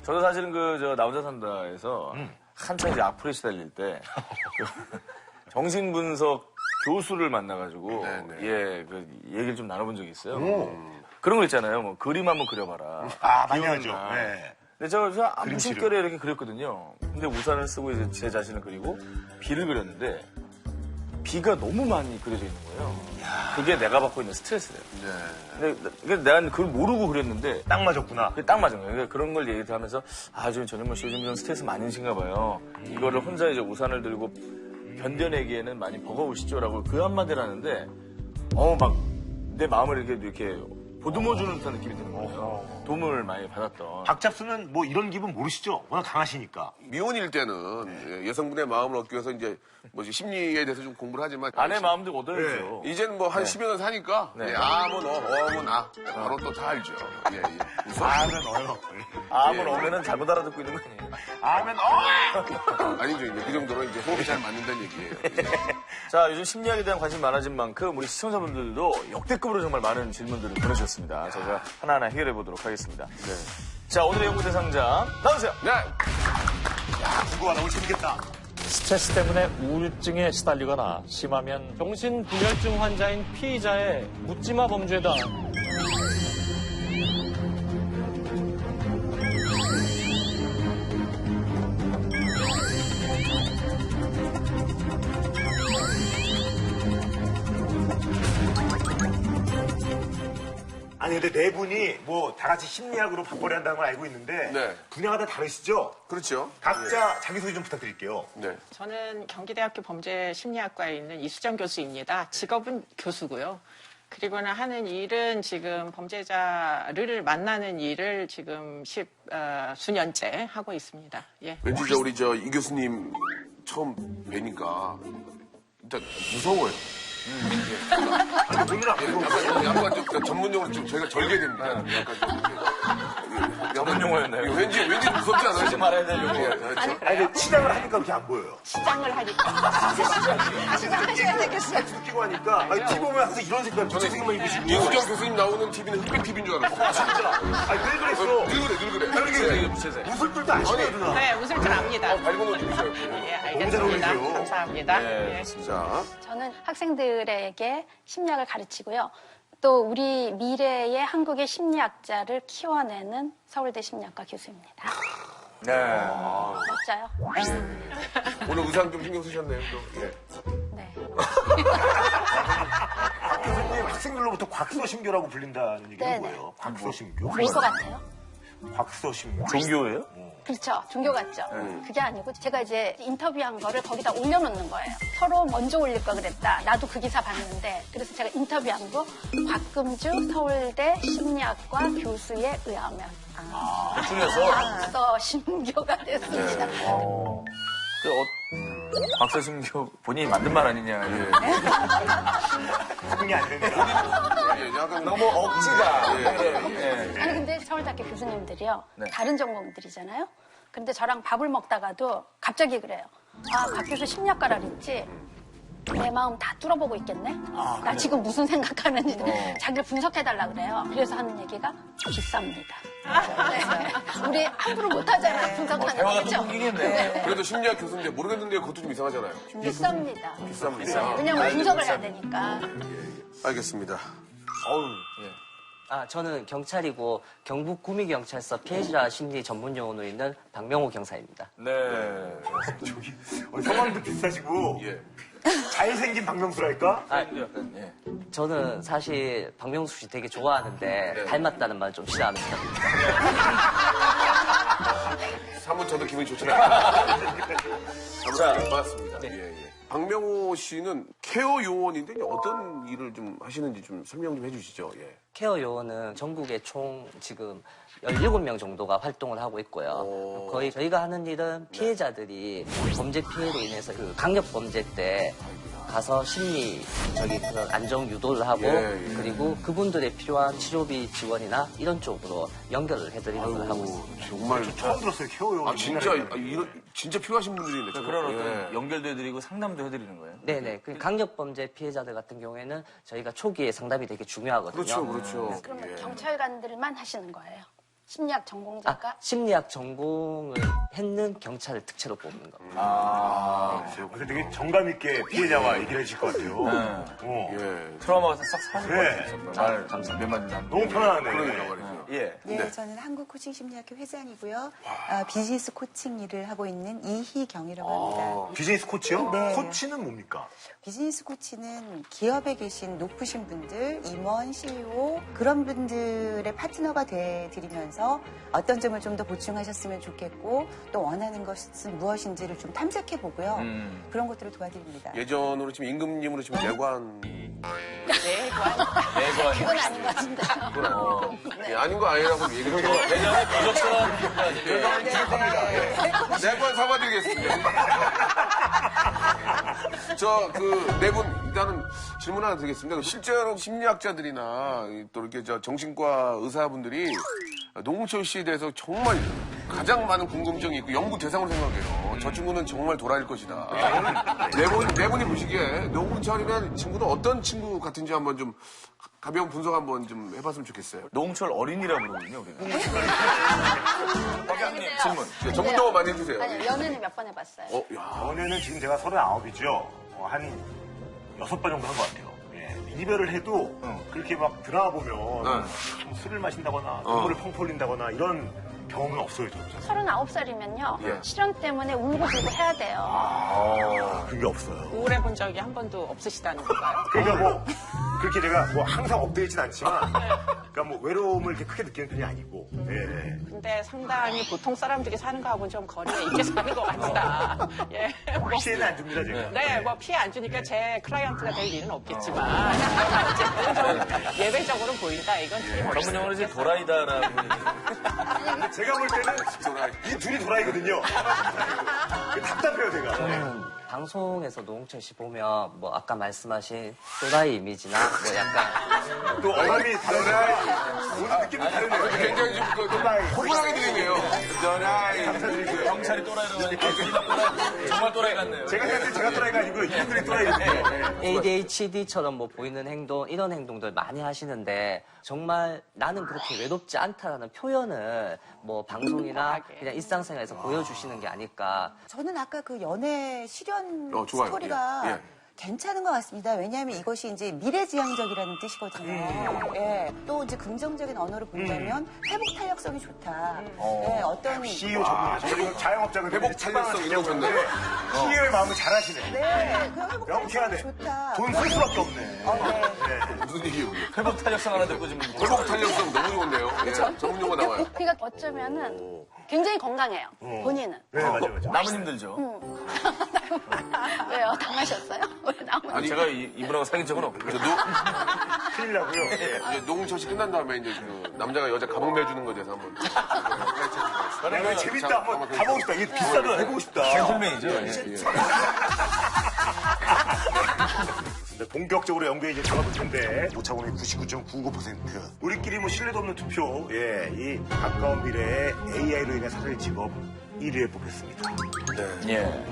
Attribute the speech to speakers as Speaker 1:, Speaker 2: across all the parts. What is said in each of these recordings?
Speaker 1: 저도 사실은 나 혼자 산다에서 한참 이제 악플에 시달릴 때 정신분석 교수를 만나가지고 얘기를 좀 나눠본 적이 있어요. 그런 거 있잖아요. 뭐 그림 한번 그려봐라.
Speaker 2: 많이 하죠. 네.
Speaker 1: 근데 제가 아무 심결에 이렇게 그렸거든요. 근데 우산을 쓰고 이제 제 자신을 그리고 비를 그렸는데 비가 너무 많이 그려져 있는 거예요. 그게 내가 받고 있는 스트레스래요. 근데 내가 그걸 모르고 그렸는데
Speaker 2: 딱 맞았구나.
Speaker 1: 그게 딱 맞은 거예요. 그러니까 그런 걸 얘기하면서 지금 전현무 씨 요즘 좀 스트레스 많으신가 봐요. 이거를 혼자 이제 우산을 들고 견뎌내기에는 많이 버거우시죠라고 그 한마디를 하는데 막 내 마음을 이렇게 보듬어주는 듯한 느낌이 드는 거예요. 도움을 많이 받았던.
Speaker 2: 박 잡수는 뭐 이런 기분 모르시죠? 워낙 강하시니까.
Speaker 3: 미혼일 때는 여성분의 마음을 얻기 위해서 이제 심리에 대해서 좀 공부를 하지만
Speaker 1: 아내 마음도 얻어야죠.
Speaker 3: 이제는 뭐 한 10여 년 사니까 뭐 나 바로 또 다 알죠.
Speaker 2: 아면 어요.
Speaker 1: 아면 어면은 잘못 알아듣고 있는 거 아니에요?
Speaker 2: 아면
Speaker 3: 아니죠. 이제 그 정도로 이제 호흡이 잘 맞는다는 얘기예요.
Speaker 1: 자, 요즘 심리학에 대한 관심이 많아진 만큼 우리 시청자분들도 역대급으로 정말 많은 질문들을 보내주셨습니다. 저희가 하나하나 해결해 보도록 하겠습니다. 자, 오늘의 연구 대상자 나오세요.
Speaker 3: 네.
Speaker 2: 궁금하다. 오늘 재밌겠다.
Speaker 4: 스트레스 때문에 우울증에 시달리거나 심하면
Speaker 5: 정신분열증 환자인 피의자의 묻지마 범죄다.
Speaker 2: 아니 근데 네 분이 뭐 다 같이 심리학으로 밥벌이 한다는 걸 알고 있는데
Speaker 3: 네.
Speaker 2: 분야가 다 다르시죠?
Speaker 3: 그렇죠.
Speaker 2: 각자 자기소개 좀 부탁드릴게요.
Speaker 3: 네.
Speaker 6: 저는 경기대학교 범죄심리학과에 있는 이수정 교수입니다. 직업은 교수고요. 그리고는 하는 일은 지금 범죄자를 만나는 일을 지금 수년째 하고 있습니다. 예.
Speaker 3: 왠지 우리 이 교수님 처음 뵈니까 일단 무서워요. 약간 좀 전문용어로 좀 저희가 절개됩니다. 약간 좀
Speaker 1: 전문용어였나요?
Speaker 3: 왠지 무섭지 않아요?
Speaker 1: 하지 말아야 될 용어.
Speaker 2: 아니 근데 치장을 하니까 그렇게 안 보여요.
Speaker 6: 시장을 하니까. 시장하셔야 되겠어요.
Speaker 2: 웃기고 하니까 티 보면 항상 이런 색깔 주황색만 입으시고.
Speaker 3: 이수정 교수님 나오는 TV는 흑백 TV인 줄 알았어.
Speaker 2: 진짜. 아니 늘 그랬어.
Speaker 3: 늘 그래.
Speaker 2: 웃을 줄도 아시네요 누나.
Speaker 6: 네, 웃을 줄 압니다.
Speaker 3: 밝은 옷 입으셔요.
Speaker 6: 예,
Speaker 2: 너무 잘
Speaker 6: 알겠습니다.
Speaker 2: 어울리세요.
Speaker 6: 감사합니다.
Speaker 1: 네,
Speaker 6: 예.
Speaker 3: 자,
Speaker 7: 저는 학생들에게 심리학을 가르치고요. 또 우리 미래의 한국의 심리학자를 키워내는 서울대 심리학과 교수입니다.
Speaker 1: 네.
Speaker 7: 멋져요?
Speaker 3: 오늘 의상 좀 신경 쓰셨네요, 또. 예.
Speaker 7: 네.
Speaker 2: 박 교수님 학생들로부터 곽서심교라고 불린다는 얘기는
Speaker 7: 네네.
Speaker 2: 뭐예요? 곽서심교?
Speaker 7: 뭘 것 같아요?
Speaker 2: 곽서심교.
Speaker 1: 종교예요?
Speaker 7: 그렇죠. 종교 같죠. 그게 아니고 제가 이제 인터뷰한 거를 거기다 올려놓는 거예요. 서로 먼저 올릴 걸 그랬다. 나도 그 기사 봤는데. 그래서 제가 인터뷰한 거 곽금주 서울대 심리학과 교수에 의하면
Speaker 1: 줄여서
Speaker 7: 곽서심교가 됐습니다.
Speaker 1: 박서신교 본인이 만든 말 아니냐.
Speaker 2: 그게 안 됩니다.
Speaker 3: 예, 약간
Speaker 1: 너무 억지다.
Speaker 7: 아니 근데 서울대학교 교수님들이요.
Speaker 1: 네.
Speaker 7: 다른 전공들이잖아요. 근데 저랑 밥을 먹다가도 갑자기 그래요. 곽 교수 심리학과라 그랬지. 내 마음 다 뚫어보고 있겠네. 나 지금 무슨 생각하는지 자기를 분석해달라 그래요. 그래서 하는 얘기가 비쌉니다. 네. 우리 함부로 못하잖아요. 분석하는
Speaker 1: 대화가
Speaker 7: 거죠.
Speaker 1: 좀 끊기겠네요.
Speaker 3: 그래도 심리학 교수인데 모르겠는데 그것도 좀 이상하잖아요.
Speaker 7: 비쌉니다.
Speaker 3: 비쌉니다.
Speaker 7: 왜냐면 분석을 해야 되니까.
Speaker 3: 알겠습니다.
Speaker 8: 저는 경찰이고 경북 구미경찰서 피해자 심리 전문 요원으로 있는 박명호 경사입니다.
Speaker 1: 네.
Speaker 2: 성함도 비싸시고
Speaker 3: 예.
Speaker 2: 잘생긴 박명수랄까?
Speaker 8: 저는 사실 박명수 씨 되게 좋아하는데 닮았다는 말 좀 싫어하는 편입니다.
Speaker 3: 사뭇 저도 기분이 좋잖아요. 자, 반갑습니다. 예. 박명호 씨는 케어 요원인데 어떤 일을 좀 하시는지 좀 설명 좀 해주시죠. 예.
Speaker 8: 케어 요원은 전국에 총 지금 17명 정도가 활동을 하고 있고요. 거의 저희가 하는 일은 피해자들이 범죄 피해로 인해서 그 강력 범죄 때 가서 심리적인 그런 안정 유도를 하고 그리고 그분들의 필요한 치료비 지원이나 이런 쪽으로 연결을 해드리는 걸 하고 있습니다.
Speaker 3: 정말
Speaker 2: 처음 들었어요, 케어요.
Speaker 3: 진짜 필요하신 분들이네.
Speaker 1: 그런 어떤 연결도 해드리고 상담도 해드리는 거예요?
Speaker 8: 네네. 그 강력 범죄 피해자들 같은 경우에는 저희가 초기에 상담이 되게 중요하거든요.
Speaker 3: 그렇죠.
Speaker 7: 그러면 경찰관들만 하시는 거예요? 심리학 전공자가
Speaker 8: 심리학 전공을 했는 경찰을 특채로 뽑는 겁니다.
Speaker 2: 그래서 되게 정감 있게 피해자와 얘기를 해주실 것 같아요.
Speaker 3: 예.
Speaker 1: 트라우마가 싹 사라질 것
Speaker 2: 네.
Speaker 1: 같아요. 말 감사 몇 마디 남.
Speaker 2: 너무 편안하네.
Speaker 3: 그러니까 말이죠.
Speaker 1: 예.
Speaker 9: 네, 저는 한국 코칭 심리학회 회장이고요. 비즈니스 코칭 일을 하고 있는 이희경이라고 합니다.
Speaker 2: 비즈니스 코치요?
Speaker 9: 네.
Speaker 2: 코치는 뭡니까?
Speaker 9: 비즈니스 코치는 기업에 계신 높으신 분들, 임원, CEO 그런 분들의 파트너가 되드리면서 어떤 점을 좀 더 보충하셨으면 좋겠고 또 원하는 것은 무엇인지를 좀 탐색해 보고요. 그런 것들을 도와드립니다.
Speaker 3: 예전으로 지금 임금님으로 지금 내관.
Speaker 7: 그건 아닌 것 같은데요.
Speaker 3: 예, 아닌 거 아니라고 얘기를 해요.
Speaker 1: 왜냐하면 부적절한
Speaker 3: 내관 사과드리겠습니다. 네 분 일단은 질문 하나 드리겠습니다. 실제로 심리학자들이나 또 이렇게 정신과 의사분들이 노홍철 씨에 대해서 정말 가장 많은 궁금증이 있고 연구 대상으로 생각해요. 저 친구는 정말 도라일 것이다. 네 분이 보시기에 노홍철이라는 친구는 어떤 친구 같은지 한번 좀 가벼운 분석 한번 좀 해봤으면 좋겠어요.
Speaker 1: 노홍철 어린이라고 그러거든요, 우리가. 박양님 질문.
Speaker 3: 네, 전문용어 많이 해주세요.
Speaker 7: 아니, 연애는 몇 번 해봤어요?
Speaker 2: 연애는 지금 제가 39이죠. 한 6번 정도 한 것 같아요. 예. 이별을 해도 그렇게 막 드라마 보면 술을 마신다거나 눈물을 펑펑 흘린다거나 이런 경험은 없어요, 저는.
Speaker 7: 39살이면요. 실연 때문에 울고 불고 해야 돼요.
Speaker 2: 그게 없어요.
Speaker 6: 우울해 본 적이 한 번도 없으시다는 건가요?
Speaker 2: 그러니까 뭐 그렇게 제가 뭐 항상 엎드리진 않지만 그러니까 뭐 외로움을 이렇게 크게 느끼는 편이 아니고. 예.
Speaker 6: 근데 상당히 보통 사람들이 사는 거하고는 좀 거리가 있게 사는 것 같다. 예. 뭐,
Speaker 2: 피해는 안 줍니다, 제가.
Speaker 6: 네, 뭐 피해 안 주니까 제 클라이언트가 될 일은 없겠지만 어쨌든 좀 예외적으로 보인다. 이건
Speaker 1: 전문 용어로 이제 도라이다라고.
Speaker 2: 제가 볼 때는 이 둘이 도라이거든요. 답답해요, 제가.
Speaker 8: 저는 방송에서 노홍철 씨 보면 뭐 아까 말씀하신 또라이 이미지나 뭐 약간
Speaker 2: 또 어감이 다르네. 오늘 느낌이 다르네요.
Speaker 3: 굉장히 좀 호불하게 들리네요.
Speaker 2: 감사드리고요.
Speaker 1: 경찰이 또라이라고 하니까 정말 또라이 같네요.
Speaker 2: 제가 생각할 때 제가 또라이가 아니고 이분들이 또라이거든요.
Speaker 8: ADHD처럼 뭐 보이는 행동, 이런 행동들 많이 하시는데 정말 나는 그렇게 외롭지 않다라는 표현을 뭐 방송이나 그냥 일상생활에서 보여주시는 게 아닐까.
Speaker 9: 저는 아까 그 연애 실현
Speaker 3: 좋아요.
Speaker 9: 스토리가
Speaker 3: 예.
Speaker 9: 괜찮은 것 같습니다. 왜냐하면 이것이 이제 미래지향적이라는 뜻이거든요. 예. 또 이제 긍정적인 언어로 본다면 회복 탄력성이 좋다. 예, 어떤
Speaker 2: CEO 전문가. 자영업자가
Speaker 3: 회복 탄력성 이런 건데.
Speaker 2: CEO의 마음을 잘 하시네.
Speaker 9: 네, 그 회복
Speaker 2: 명쾌하네.
Speaker 9: 탄력성이 좋다.
Speaker 2: 돈 쓸 수밖에 없네.
Speaker 9: 네.
Speaker 3: 무슨 얘기예요?
Speaker 1: 회복 탄력성 하나 듣고 지금.
Speaker 3: 회복 탄력성 너무 좋은데요. 예, 전문용어 나와요.
Speaker 7: 그러니까 어쩌면은 굉장히 건강해요. 본인은.
Speaker 2: 네, 맞아요.
Speaker 1: 남은 힘들죠.
Speaker 7: 왜요? 당하셨어요? 왜 나무?
Speaker 3: 아니,
Speaker 1: 제가 이분하고 사귄 적은 없고요.
Speaker 2: 큰일 나고요.
Speaker 3: 이제 노홍철 씨 끝난 다음에 이제 그 남자가 여자 가방 매주는 거에 대해서 한번.
Speaker 2: 내가 재밌다. 한번 가보고 싶다. 이게 비싸도 해보고 싶다.
Speaker 1: 젠틀맨이죠.
Speaker 2: 본격적으로 연구에 이제 들어가볼 텐데 오차범위 99.99%. 우리끼리 뭐 신뢰도 없는 투표. 예, 이 가까운 미래에 AI로 인해 사라질 직업 1위에 뽑혔습니다.
Speaker 1: 예.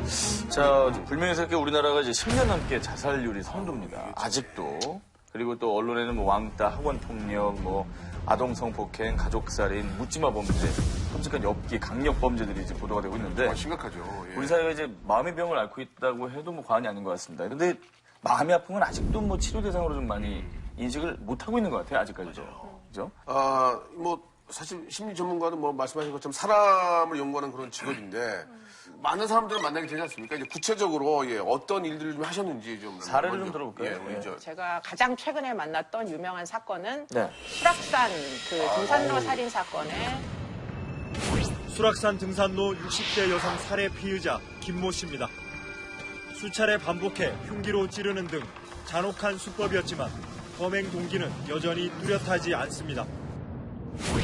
Speaker 1: 자, 불명예스럽게 우리나라가 이제 10년 넘게 자살률이 선두입니다. 아직도. 그리고 또 언론에는 뭐 왕따, 학원 폭력, 뭐 아동 성폭행, 가족살인, 묻지마 범죄, 끔찍한 엽기, 강력 범죄들이 이제 보도가 되고 있는데
Speaker 3: 심각하죠. 예.
Speaker 1: 우리 사회가 이제 마음의 병을 앓고 있다고 해도 뭐 과언이 아닌 것 같습니다. 그런데 마음이 아픈 건 아직도 뭐 치료 대상으로 좀 많이 인식을 못 하고 있는 것 같아요. 아직까지도. 그죠?
Speaker 3: 뭐 사실 심리 전문가는 뭐 말씀하신 것처럼 사람을 연구하는 그런 직업인데 많은 사람들을 만나게 되지 않습니까? 이제 구체적으로 어떤 일들을 좀 하셨는지 좀
Speaker 1: 사례를
Speaker 3: 먼저,
Speaker 1: 좀 들어볼까요?
Speaker 3: 우리 저
Speaker 6: 제가 가장 최근에 만났던 유명한 사건은
Speaker 1: 네.
Speaker 6: 수락산 그 등산로 살인 사건에
Speaker 10: 수락산 등산로 60대 여성 살해 피의자 김모 씨입니다. 수차례 반복해 흉기로 찌르는 등 잔혹한 수법이었지만 범행 동기는 여전히 뚜렷하지 않습니다.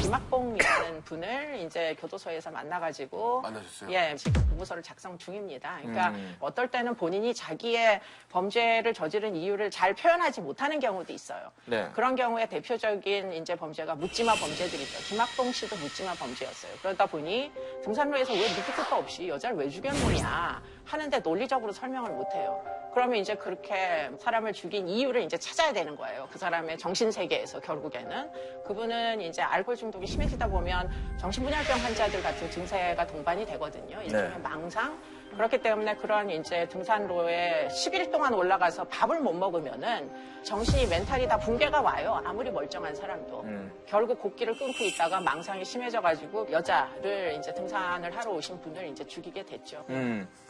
Speaker 6: 김학봉이라는 분을 이제 교도소에서 만나가지고
Speaker 3: 만나셨어요?
Speaker 6: 예, 지금 보고서를 작성 중입니다. 그러니까 어떨 때는 본인이 자기의 범죄를 저지른 이유를 잘 표현하지 못하는 경우도 있어요.
Speaker 1: 네.
Speaker 6: 그런 경우에 대표적인 이제 범죄가 묻지마 범죄들이죠. 김학봉 씨도 묻지마 범죄였어요. 그러다 보니 등산로에서 왜 밑도 끝도 없이 여자를 왜 죽였느냐 하는데 논리적으로 설명을 못해요. 그러면 이제 그렇게 사람을 죽인 이유를 이제 찾아야 되는 거예요. 그 사람의 정신세계에서 결국에는 그분은 이제 알코올 중독 중독이 심해지다 보면 정신분열병 환자들 같은 증세가 동반이 되거든요. 일종의 망상. 그렇기 때문에 그런 이제 등산로에 10일 동안 올라가서 밥을 못 먹으면은 정신이 멘탈이 다 붕괴가 와요. 아무리 멀쩡한 사람도. 결국 곡기를 끊고 있다가 망상이 심해져가지고 여자를 이제 등산을 하러 오신 분을 이제 죽이게 됐죠.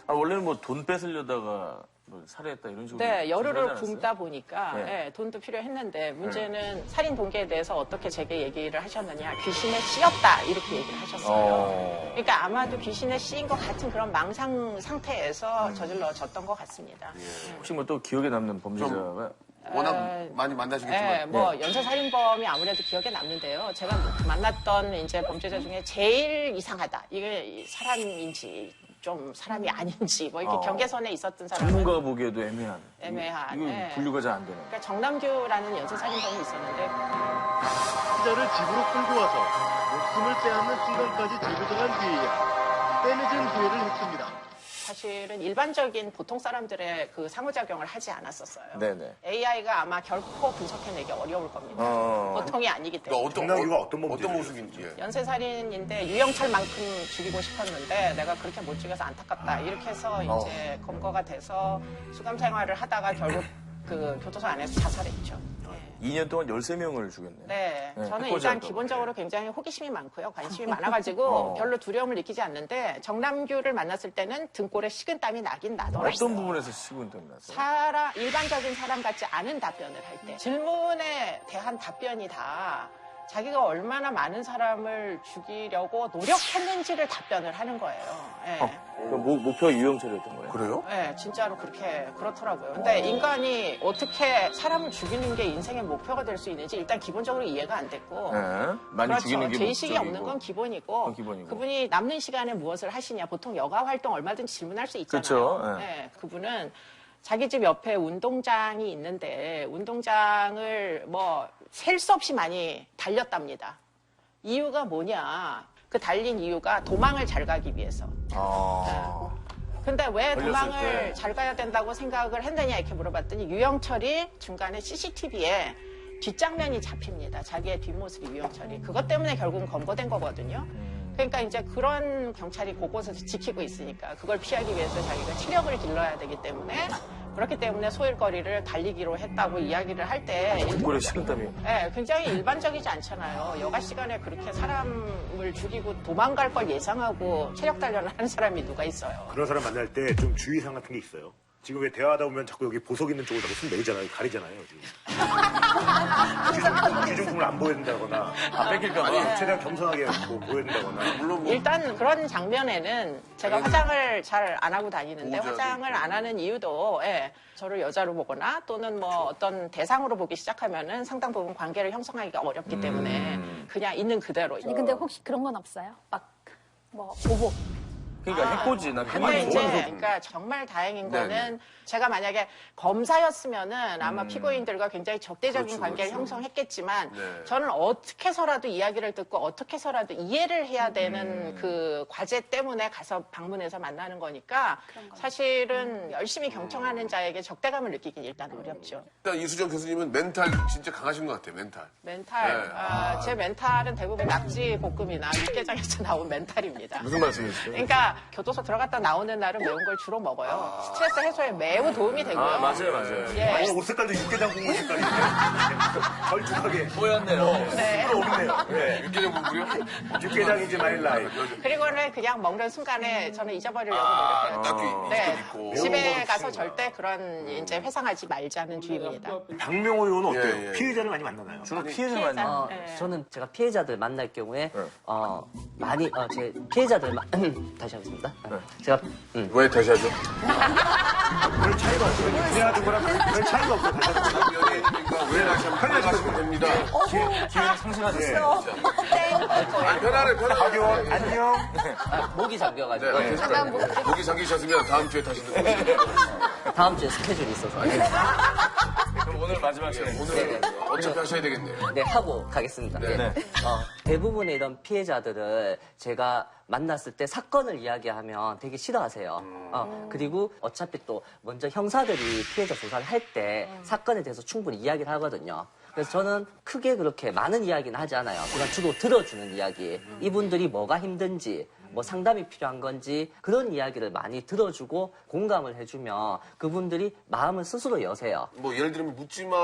Speaker 1: 원래는 뭐 돈 뺏으려다가 뭐 살해했다 이런 식으로.
Speaker 6: 네, 여루를
Speaker 1: 하지 않았어요?
Speaker 6: 굶다 보니까
Speaker 1: 네.
Speaker 6: 돈도 필요했는데 문제는 살인 동기에 대해서 어떻게 제게 얘기를 하셨느냐. 귀신에 씌였다 이렇게 얘기를 하셨어요. 그러니까 아마도 귀신에 씌인 것 같은 그런 망상 상태에서 저질러졌던 것 같습니다.
Speaker 1: 혹시 뭐 또 기억에 남는 범죄자가
Speaker 3: 워낙 많이 만나시겠지만.
Speaker 6: 네, 뭐 연쇄살인범이 아무래도 기억에 남는데요. 제가 만났던 이제 범죄자 중에 제일 이상하다. 이게 사람인지 좀 사람이 아닌지 뭐 이렇게 경계선에 있었던 사람은
Speaker 1: 전문가가 보기에도 애매한.
Speaker 6: 애매한.
Speaker 1: 이거
Speaker 6: 네.
Speaker 1: 분류가 잘 안 되네.
Speaker 6: 그러니까 정남규라는 연쇄살인범이 있었는데
Speaker 11: 피자를 집으로 끌고 와서 목숨을 빼앗는 순간까지 재부정한 뒤에야 떼내진 후회를 했습니다.
Speaker 6: 사실은 일반적인 보통 사람들의 그 상호작용을 하지 않았었어요.
Speaker 1: 네네.
Speaker 6: AI가 아마 결코 분석해내기 어려울 겁니다. 보통이 아니기 때문에.
Speaker 2: 정남규가 어떤
Speaker 3: 모습인지. 예.
Speaker 6: 연쇄살인인데 유영철만큼 죽이고 싶었는데 내가 그렇게 못 죽여서 안타깝다. 이렇게 해서 이제 검거가 돼서 수감 생활을 하다가 결국 그 교도소 안에서 자살했죠.
Speaker 1: 2년 동안 13명을 죽였네요.
Speaker 6: 네,
Speaker 1: 네,
Speaker 6: 저는
Speaker 1: 해코지
Speaker 6: 일단
Speaker 1: 활동.
Speaker 6: 기본적으로 굉장히 호기심이 많고요. 관심이 많아가지고 별로 두려움을 느끼지 않는데 정남규를 만났을 때는 등골에 식은땀이 나긴 나더라고요.
Speaker 1: 어떤 부분에서 식은땀이 났어요?
Speaker 6: 일반적인 사람 같지 않은 답변을 할 때 질문에 대한 답변이 다 자기가 얼마나 많은 사람을 죽이려고 노력했는지를 답변을 하는 거예요. 네.
Speaker 1: 그 목표가 유영철이었던 거예요?
Speaker 3: 그래요?
Speaker 6: 네, 진짜로 그렇더라고요. 근데 인간이 어떻게 사람을 죽이는 게 인생의 목표가 될 수 있는지 일단 기본적으로 이해가 안 됐고.
Speaker 1: 네. 많이
Speaker 6: 그렇죠.
Speaker 1: 죽이는 게
Speaker 6: 죄의식이
Speaker 1: 목적이고.
Speaker 6: 없는 건 기본이고,
Speaker 1: 기본이고.
Speaker 6: 그분이 남는 시간에 무엇을 하시냐. 보통 여가 활동 얼마든지 질문할 수 있잖아요.
Speaker 1: 그렇죠. 네.
Speaker 6: 네, 그분은 자기 집 옆에 운동장이 있는데 운동장을 뭐 셀 수 없이 많이 달렸답니다. 이유가 뭐냐. 그 달린 이유가 도망을 잘 가기 위해서. 근데 왜
Speaker 1: 걸렸을
Speaker 6: 도망을
Speaker 1: 때.
Speaker 6: 잘 가야 된다고 생각을 했느냐 이렇게 물어봤더니 유영철이 중간에 CCTV에 뒷장면이 잡힙니다. 자기의 뒷모습이 유영철이. 그것 때문에 결국은 검거된 거거든요. 그러니까 이제 그런 경찰이 곳곳에서 지키고 있으니까 그걸 피하기 위해서 자기가 체력을 길러야 되기 때문에 그렇기 때문에 소일거리를 달리기로 했다고 이야기를 할 때
Speaker 1: 등골에 식은땀이.
Speaker 6: 네, 굉장히 일반적이지 않잖아요. 여가 시간에 그렇게 사람을 죽이고 도망갈 걸 예상하고 체력 단련을 하는 사람이 누가 있어요.
Speaker 2: 그런 사람 만날 때 좀 주의사항 같은 게 있어요. 지금 왜 대화하다 보면 자꾸 여기 보석 있는 쪽으로 숨 내리잖아요. 가리잖아요. 지금. 귀중품을 안 보여준다거나.
Speaker 1: 뺏길까봐.
Speaker 2: 최대한 겸손하게 뭐 보여준다거나.
Speaker 3: 물론 뭐
Speaker 6: 일단 그런 장면에는 제가 화장을 잘 안 하고 다니는데
Speaker 3: 보호자도
Speaker 6: 화장을 안 하는 이유도 저를 여자로 보거나 또는 뭐 어떤 대상으로 보기 시작하면은 상당 부분 관계를 형성하기가 어렵기 때문에 그냥 있는 그대로.
Speaker 7: 아니 근데 혹시 그런 건 없어요? 막 뭐 보복.
Speaker 1: 그러니까 해코지. 나
Speaker 6: 근데 이제 그러니까 정말 다행인 거는 제가 만약에 검사였으면은 아마 피고인들과 굉장히 적대적인 관계를 형성했겠지만 저는 어떻게 해서라도 이야기를 듣고 어떻게 해서라도 이해를 해야 되는 그 과제 때문에 가서 방문해서 만나는 거니까 사실은 열심히 경청하는 자에게 적대감을 느끼긴 일단 어렵죠.
Speaker 3: 일단 이수정 교수님은 멘탈 진짜 강하신 것 같아요. 멘탈.
Speaker 6: 멘탈. 제 멘탈은 대부분 낙지 볶음이나 육개장에서 나온 멘탈입니다.
Speaker 1: 무슨 말씀이시죠?
Speaker 6: 그러니까 교도소 들어갔다 나오는 날은 매운 걸 주로 먹어요. 스트레스 해소에 매우 도움이 되고요.
Speaker 1: 맞아요.
Speaker 6: 예.
Speaker 2: 오늘 옷 색깔도 육개장 국물 색깔이에요. 걸쭉하게.
Speaker 1: 뽀얗네요.
Speaker 6: 네.
Speaker 2: 없네요. 네.
Speaker 3: 육개장 국물이요?
Speaker 2: 육개장이지 마이 라이프.
Speaker 6: 그리고는 그냥 먹는 순간에 저는 잊어버리려고 노력해요.
Speaker 3: 딱히
Speaker 6: 네.
Speaker 3: 있고.
Speaker 6: 집에 가서 절대 그런 이제 회상하지 말자는 주의입니다.
Speaker 2: 박명호 의원은 어때요?
Speaker 3: 예, 예.
Speaker 2: 피해자를 많이 만나나요?
Speaker 1: 주로 피해자 많이.
Speaker 6: 네.
Speaker 8: 저는 제가 피해자들 만날 경우에 제 피해자들 다시 하겠습니다. 제가
Speaker 3: 왜 다시 하죠?
Speaker 2: 별 차이가 없어요. 피해하는 거랑 별 차이가 없어요.
Speaker 3: 연예인이니까 왜 다시 하면 편하시면 됩니다.
Speaker 1: 기회를 상승하셨어요.
Speaker 3: 아니, 편안해.
Speaker 2: 박의원 안녕.
Speaker 8: 목이 잠겨가지고
Speaker 3: 네, 목이 잠기셨으면 다음 주에 다시 듣고
Speaker 8: 다음 주에 스케줄이 있어서
Speaker 1: 그럼 오늘 마지막 시간.
Speaker 3: 오늘 어차피 하셔야 되겠네요.
Speaker 8: 네 하고 가겠습니다.
Speaker 3: 네.
Speaker 8: 대부분의 이런 피해자들을 제가 만났을 때 사건을 이야기하면 되게 싫어하세요. 그리고 어차피 또 먼저 형사들이 피해자 조사를 할 때 사건에 대해서 충분히 이야기를 하거든요. 그래서 저는 크게 그렇게 많은 이야기는 하지 않아요. 그냥 주로 들어주는 이야기. 이분들이 뭐가 힘든지, 뭐 상담이 필요한 건지 그런 이야기를 많이 들어주고 공감을 해주면 그분들이 마음을 스스로 여세요.
Speaker 3: 뭐 예를 들면 묻지마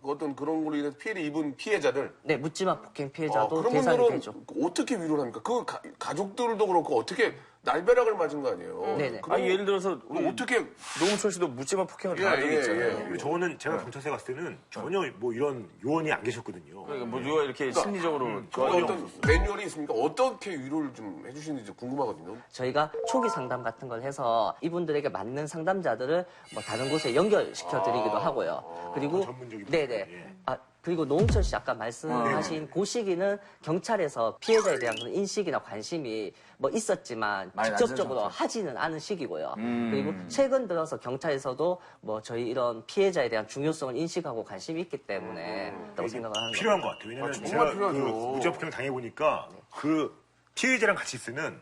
Speaker 3: 어떤 그런 걸로 인해서 피해를 입은 피해자들.
Speaker 8: 네, 묻지마 폭행 피해자도
Speaker 3: 그런
Speaker 8: 대상이
Speaker 3: 분들은
Speaker 8: 되죠.
Speaker 3: 어떻게 위로를 합니까? 그 가족들도 그렇고 어떻게 날벼락을 맞은 거 아니에요?
Speaker 8: 네네.
Speaker 1: 아니 예를 들어서
Speaker 3: 어떻게
Speaker 1: 노홍철 씨도 묻지마 폭행을 당한 적이 있잖아요.
Speaker 2: 그리고 저는 제가 경찰서에 갔을 때는 전혀 뭐 이런 요원이 안 계셨거든요.
Speaker 1: 그러니까 뭐 누가 이렇게 심리적으로
Speaker 3: 그 어떤 매뉴얼이 있습니까? 어떻게 위로를 좀 해주시는지 궁금하거든요.
Speaker 8: 저희가 초기 상담 같은 걸 해서 이분들에게 맞는 상담자들을 뭐 다른 곳에 연결시켜 드리기도 하고요. 그리고
Speaker 2: 전문적인
Speaker 8: 네네.
Speaker 2: 분들,
Speaker 8: 그리고 노홍철 씨 아까 말씀하신 그 시기는 경찰에서 피해자에 대한 그런 인식이나 관심이 뭐 있었지만
Speaker 1: 많이
Speaker 8: 직접적으로
Speaker 1: 낮은
Speaker 8: 하지는 않은 시기고요. 그리고 최근 들어서 경찰에서도 뭐 저희 이런 피해자에 대한 중요성을 인식하고 관심이 있기 때문에 있다고 생각을 하는 거예요.
Speaker 2: 필요한 것 같아요. 왜냐면
Speaker 3: 정말
Speaker 2: 제가
Speaker 3: 필요하죠.
Speaker 2: 그 무지마 폭행 당해보니까 그 피해자랑 같이 있으면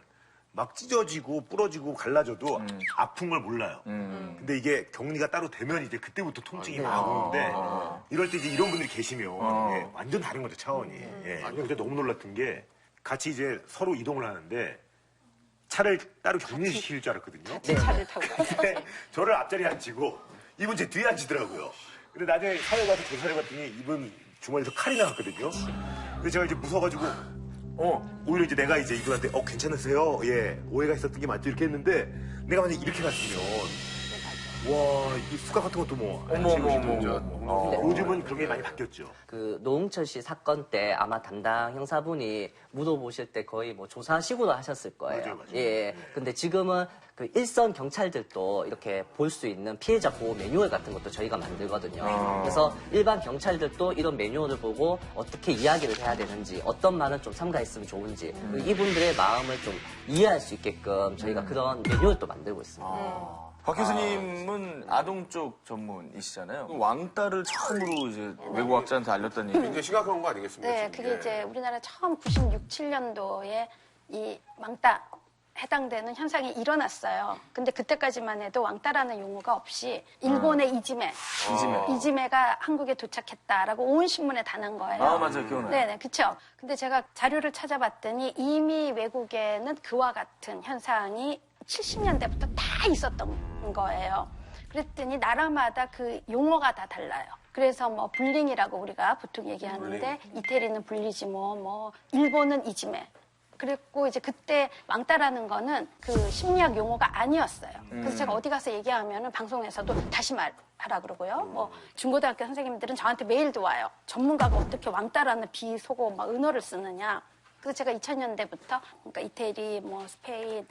Speaker 2: 막 찢어지고 부러지고 갈라져도 아픈 걸 몰라요. 근데 이게 격리가 따로 되면 이제 그때부터 통증이 막 오는데 이럴 때 이제 이런 분들이 계시면 예, 완전 다른 거죠, 차원이. 예. 근데 너무 놀랐던 게 같이 이제 서로 이동을 하는데 차를 따로 격리시킬 줄 알았거든요.
Speaker 6: 차를 타고
Speaker 2: 근데 저를 앞자리에 앉히고 이분 제 뒤에 앉히더라고요. 근데 나중에 사회 가서 조사를 해봤더니 이분 주머니에서 칼이 나왔거든요. 그래서 제가 이제 무서워가지고 오히려 이제 내가 이제 이분한테 괜찮으세요? 예, 오해가 있었던 게 맞죠? 이렇게 했는데 내가 만약에 이렇게 갔으면 와, 이 수갑 같은 것도 뭐 요즘은 그런 게 많이 바뀌었죠.
Speaker 8: 그 노홍철 씨 사건 때 아마 담당 형사분이 물어보실 때 거의 뭐 조사식으로 하셨을 거예요.
Speaker 2: 맞아요.
Speaker 8: 예. 근데 지금은 그 일선 경찰들도 이렇게 볼 수 있는 피해자 보호 매뉴얼 같은 것도 저희가 만들거든요. 그래서 일반 경찰들도 이런 매뉴얼을 보고 어떻게 이야기를 해야 되는지, 어떤 말은 좀 삼가했으면 좋은지, 그리고 이분들의 마음을 좀 이해할 수 있게끔 저희가 그런 매뉴얼도 만들고 있습니다.
Speaker 1: 박 교수님은 아동 쪽 전문이시잖아요. 왕따를 처음으로 이제 외국학자한테 알렸다는 얘기.
Speaker 3: 굉장히 심각한 거 아니겠습니까?
Speaker 7: 네,
Speaker 3: 지금?
Speaker 7: 그게
Speaker 3: 예.
Speaker 7: 이제 우리나라 처음 96, 7년도에 이 왕따 해당되는 현상이 일어났어요. 근데 그때까지만 해도 왕따라는 용어가 없이 일본의 이지메가 한국에 도착했다라고 온 신문에 다 난 거예요.
Speaker 1: 아, 맞아요. 기억나요.
Speaker 7: 네네, 그쵸. 근데 제가 자료를 찾아봤더니 이미 외국에는 그와 같은 현상이 70년대부터 다 있었던 거예요. 그랬더니 나라마다 그 용어가 다 달라요. 그래서 뭐 불링이라고 우리가 보통 얘기하는데 이태리는 불리지모, 뭐 일본은 이지메. 그랬고 이제 그때 왕따라는 거는 그 심리학 용어가 아니었어요. 그래서 제가 어디 가서 얘기하면은 방송에서도 다시 말하라 그러고요. 뭐 중고등학교 선생님들은 저한테 메일도 와요. 전문가가 어떻게 왕따라는 비속어 막 은어를 쓰느냐. 그래서 제가 2000년대부터 그러니까 이태리, 뭐 스페인,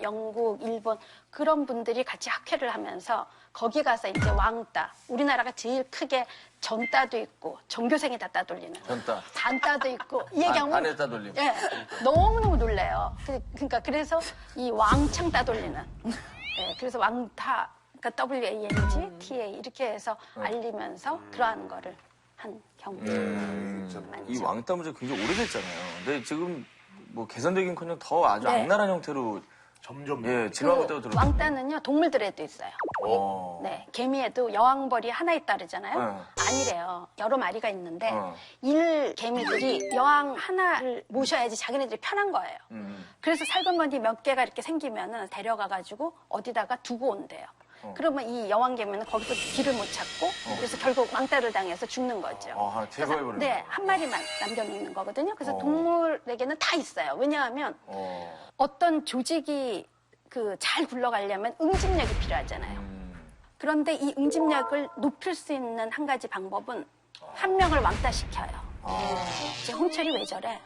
Speaker 7: 영국, 일본 그런 분들이 같이 학회를 하면서 거기 가서 이제 왕따, 우리나라가 제일 크게 전따도 있고 전교생이 다 따돌리는
Speaker 1: 전따.
Speaker 7: 반따도 있고 이 얘기하면
Speaker 1: 안에 따돌리고.
Speaker 7: 예, 너무너무 놀래요. 그러니까 그래서 이 왕창 따돌리는 예, 그래서 왕타 그러니까 WANG, TA 이렇게 해서 알리면서 그러한 거를 한 경우
Speaker 1: 이 왕따 문제 굉장히 오래됐잖아요. 근데 지금 뭐 개선되긴커녕 더 아주
Speaker 7: 네.
Speaker 1: 악랄한 형태로
Speaker 2: 점점
Speaker 1: 진화하고 있다고 들었어요.
Speaker 7: 왕따는요 동물들에도 있어요. 네, 개미에도 여왕벌이 하나 있다르잖아요. 아니래요. 여러 마리가 있는데 일 개미들이 여왕 하나를 모셔야지 자기네들이 편한 거예요. 그래서 살금머니 몇 개가 이렇게 생기면은 데려가가지고 어디다가 두고 온대요. 그러면 이 여왕개미는 거기서 길을 못 찾고 그래서 결국 왕따를 당해서 죽는 거죠.
Speaker 1: 하나 제거해버리는
Speaker 7: 네, 한 마리만 남겨놓는 거거든요. 그래서 동물에게는 다 있어요. 왜냐하면 어떤 조직이 그 잘 굴러가려면 응집력이 필요하잖아요. 그런데 이 응집력을 높일 수 있는 한 가지 방법은 한 명을 왕따시켜요. 이제 홍철이 왜 저래?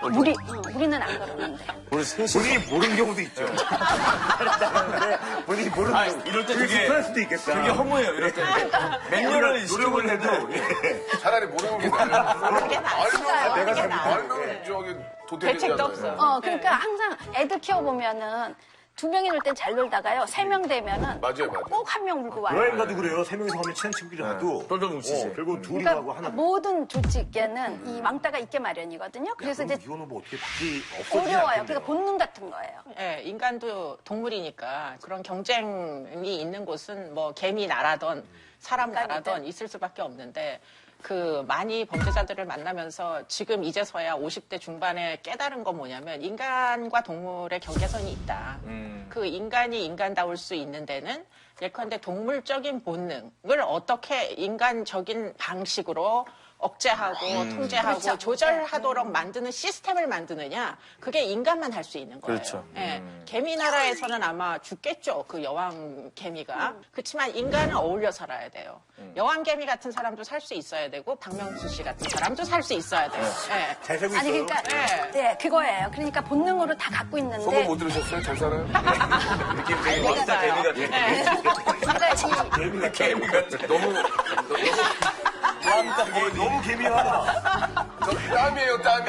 Speaker 7: 우리는 안 그러는데.
Speaker 2: 본인이 모르는 경우도 있죠. 본인이 모르는 경우.
Speaker 1: 이럴 때
Speaker 2: 그게
Speaker 1: 되게
Speaker 2: 불편할 수도 있겠다.
Speaker 1: 되게 허무해요. 이럴 때. 몇 년을
Speaker 2: 노력을 해도
Speaker 3: 차라리 모르는 게 나아요.
Speaker 2: 내가 잘못
Speaker 3: 알면 저기 도태되잖아요.
Speaker 6: 대책도 없어.
Speaker 7: 그러니까 항상 애들 키워보면은 2명이 놀 땐 잘 놀다가요. 3명 되면은
Speaker 3: 맞아요.
Speaker 7: 꼭 한 명 물고 와요.
Speaker 2: 여행 가도 그래요. 3명이서 가면 친한 친구들 가도
Speaker 1: 똘똘 뭉치지.
Speaker 2: 결국 둘이
Speaker 7: 그러니까
Speaker 2: 가고 하나.
Speaker 7: 모든 조직에는 이 왕따가 있게 마련이거든요. 그래서 이제
Speaker 2: 이거는 뭐 어떻게 바뀌 없어지지
Speaker 7: 어려워요.
Speaker 2: 않겠네요.
Speaker 7: 그러니까 본능 같은 거예요.
Speaker 6: 예, 인간도 동물이니까 그런 경쟁이 있는 곳은 뭐 개미 나라던 사람 나라던 있을 수밖에 없는데 많이 범죄자들을 만나면서 지금 이제서야 50대 중반에 깨달은 건 뭐냐면 인간과 동물의 경계선이 있다. 그 인간이 인간다울 수 있는 데는 예컨대 동물적인 본능을 어떻게 인간적인 방식으로 억제하고 통제하고
Speaker 7: 그렇죠.
Speaker 6: 조절하도록 만드는 시스템을 만드느냐, 그게 인간만 할 수 있는 거예요.
Speaker 1: 그렇죠.
Speaker 6: 예. 개미 나라에서는 아마 죽겠죠, 그 여왕 개미가. 그렇지만 인간은 어울려 살아야 돼요. 여왕 개미 같은 사람도 살 수 있어야 되고 박명수 씨 같은 사람도 살 수 있어야 돼요. 예.
Speaker 2: 잘 살고
Speaker 7: 아니
Speaker 2: 있어요.
Speaker 7: 그러니까
Speaker 6: 네.
Speaker 7: 네 그거예요. 그러니까 본능으로 다 갖고
Speaker 3: 소문
Speaker 7: 있는데
Speaker 3: 못 들으셨어요? 잘 살아요?
Speaker 1: 느낌 되게 왕자 개미 같아.
Speaker 6: 네.
Speaker 7: 제가
Speaker 1: 개미 같아.
Speaker 3: 너무
Speaker 2: 너무 개미하다.
Speaker 3: 저 땀이에요, 땀이.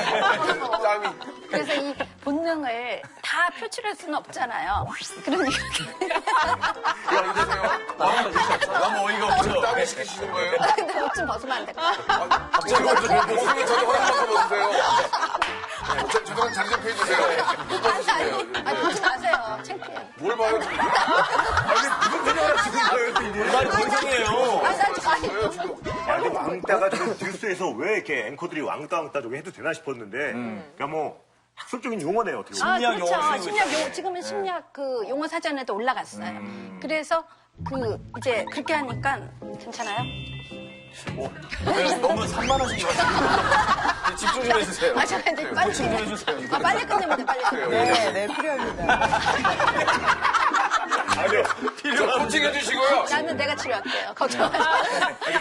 Speaker 3: 땀이.
Speaker 7: 그래서 이 본능을 다 표출할 수는 없잖아요. 그러니까
Speaker 3: 야, 이러세요.
Speaker 1: 너무 어이가 없죠.
Speaker 3: 땀이 시키시는 거예요?
Speaker 7: 근데 옷 좀 벗으면 안 될까요?
Speaker 3: 벗으면 저도 허리 벗어주세요. 저도 자리 좀 펴주세요. 못 벗으시네요.
Speaker 7: 아니 벗지 마세요. 창피해.
Speaker 3: 뭘 봐요?
Speaker 2: 무슨 생각을 하시는 거예요?
Speaker 1: 말이 더 이상해요.
Speaker 3: 뭐예요, 지금?
Speaker 2: 야, 근데 왕따가 지금 뉴스에서 왜 이렇게 앵커들이 왕따 저기 해도 되나 싶었는데, 그러니까 뭐 학술적인 용어네요. 어떻게 보면.
Speaker 7: 아,
Speaker 1: 심리학
Speaker 7: 그렇죠.
Speaker 1: 용어 쓰고
Speaker 7: 심리학
Speaker 1: 있잖아요.
Speaker 7: 용어, 지금은 심리학 그 용어 사전에도 올라갔어요. 그래서 이제 그렇게 하니까 괜찮아요?
Speaker 1: 너무 산만하신 것 같아요. 집중 좀 해주세요.
Speaker 7: 아, 잠깐 이제 빨리
Speaker 1: 집중 좀 해주세요.
Speaker 7: 아, 빨리 끝내면 돼, 빨리.
Speaker 9: 네, 필요합니다.
Speaker 2: 아니요.
Speaker 3: 저 코칭해 주시고요.
Speaker 7: 나는 내가 치료할게요. 걱정하지 마.